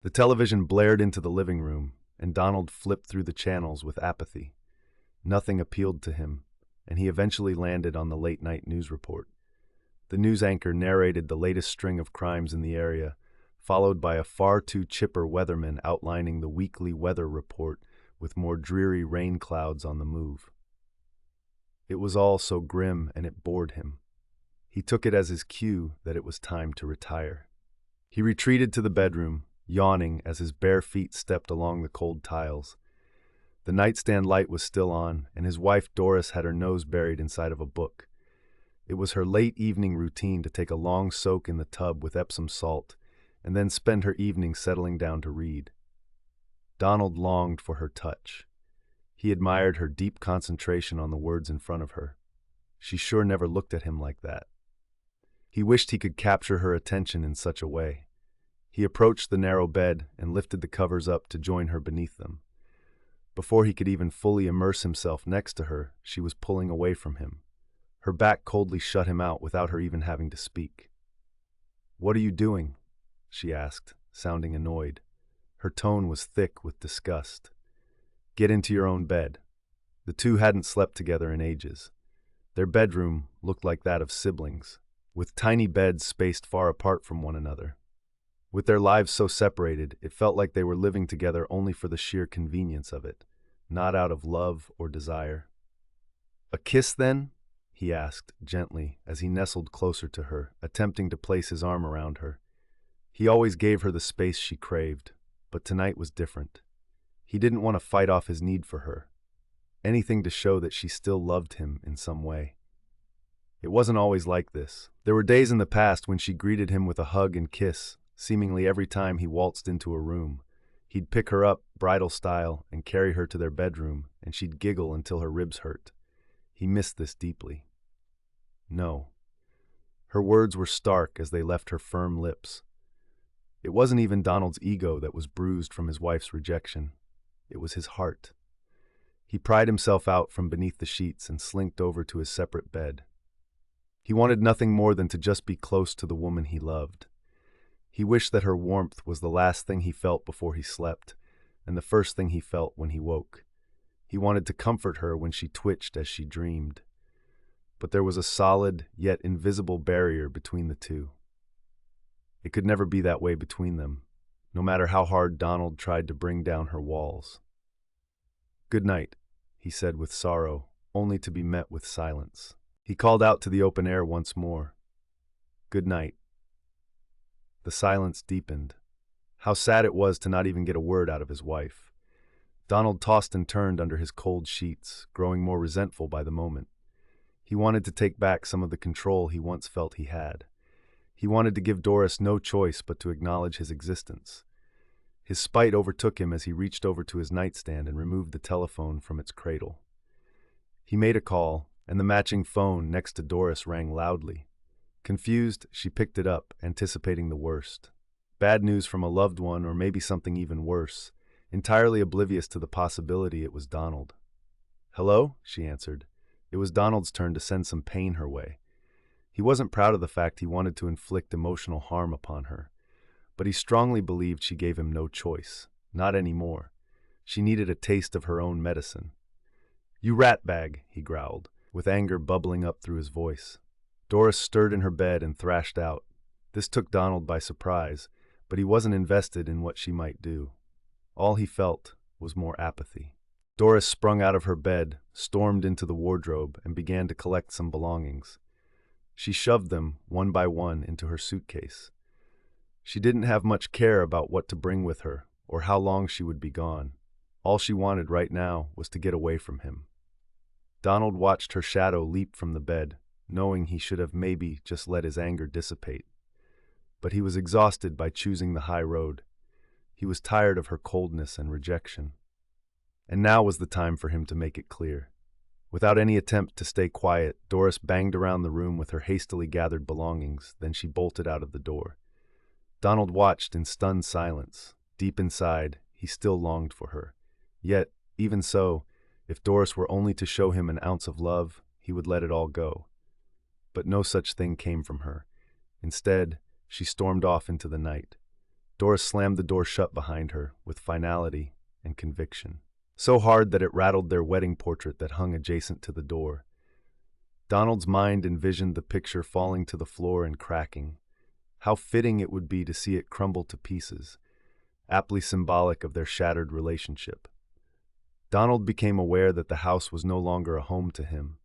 The television blared into the living room, and Donald flipped through the channels with apathy. Nothing appealed to him, and he eventually landed on the late-night news report. The news anchor narrated the latest string of crimes in the area, followed by a far too chipper weatherman outlining the weekly weather report with more dreary rain clouds on the move. It was all so grim, and it bored him. He took it as his cue that it was time to retire. He retreated to the bedroom, yawning as his bare feet stepped along the cold tiles. The nightstand light was still on, and his wife Doris had her nose buried inside of a book. It was her late evening routine to take a long soak in the tub with Epsom salt, and then spend her evening settling down to read. Donald longed for her touch. He admired her deep concentration on the words in front of her. She sure never looked at him like that. He wished he could capture her attention in such a way. He approached the narrow bed and lifted the covers up to join her beneath them. Before he could even fully immerse himself next to her, she was pulling away from him. Her back coldly shut him out without her even having to speak. "What are you doing?" she asked, sounding annoyed. Her tone was thick with disgust. "Get into your own bed." The two hadn't slept together in ages. Their bedroom looked like that of siblings, with tiny beds spaced far apart from one another. With their lives so separated, it felt like they were living together only for the sheer convenience of it, not out of love or desire. "A kiss, then?" he asked, gently, as he nestled closer to her, attempting to place his arm around her. He always gave her the space she craved, but tonight was different. He didn't want to fight off his need for her. Anything to show that she still loved him in some way. It wasn't always like this. There were days in the past when she greeted him with a hug and kiss, seemingly every time he waltzed into a room. He'd pick her up, bridal style, and carry her to their bedroom, and she'd giggle until her ribs hurt. He missed this deeply. No. Her words were stark as they left her firm lips. It wasn't even Donald's ego that was bruised from his wife's rejection. It was his heart. He pried himself out from beneath the sheets and slinked over to his separate bed. He wanted nothing more than to just be close to the woman he loved. He wished that her warmth was the last thing he felt before he slept, and the first thing he felt when he woke. He wanted to comfort her when she twitched as she dreamed. But there was a solid, yet invisible barrier between the two. It could never be that way between them, no matter how hard Donald tried to bring down her walls. "Good night," he said with sorrow, only to be met with silence. He called out to the open air once more. "Good night." The silence deepened. How sad it was to not even get a word out of his wife. Donald tossed and turned under his cold sheets, growing more resentful by the moment. He wanted to take back some of the control he once felt he had. He wanted to give Doris no choice but to acknowledge his existence. His spite overtook him as he reached over to his nightstand and removed the telephone from its cradle. He made a call, and the matching phone next to Doris rang loudly. Confused, she picked it up, anticipating the worst. Bad news from a loved one, or maybe something even worse, entirely oblivious to the possibility it was Donald. "Hello?" she answered. It was Donald's turn to send some pain her way. He wasn't proud of the fact he wanted to inflict emotional harm upon her, but he strongly believed she gave him no choice. Not anymore. She needed a taste of her own medicine. "You ratbag," he growled, with anger bubbling up through his voice. Doris stirred in her bed and thrashed out. This took Donald by surprise, but he wasn't invested in what she might do. All he felt was more apathy. Doris sprung out of her bed, stormed into the wardrobe, and began to collect some belongings. She shoved them, one by one, into her suitcase. She didn't have much care about what to bring with her, or how long she would be gone. All she wanted right now was to get away from him. Donald watched her shadow leap from the bed, knowing he should have maybe just let his anger dissipate. But he was exhausted by choosing the high road. He was tired of her coldness and rejection. And now was the time for him to make it clear. Without any attempt to stay quiet, Doris banged around the room with her hastily gathered belongings, then she bolted out of the door. Donald watched in stunned silence. Deep inside, he still longed for her. Yet, even so, if Doris were only to show him an ounce of love, he would let it all go. But no such thing came from her. Instead, she stormed off into the night. Doris slammed the door shut behind her with finality and conviction, so hard that it rattled their wedding portrait that hung adjacent to the door. Donald's mind envisioned the picture falling to the floor and cracking. How fitting it would be to see it crumble to pieces, aptly symbolic of their shattered relationship. Donald became aware that the house was no longer a home to him.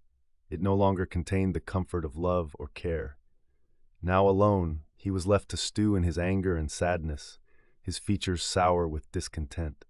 It no longer contained the comfort of love or care. Now alone, he was left to stew in his anger and sadness, his features sour with discontent.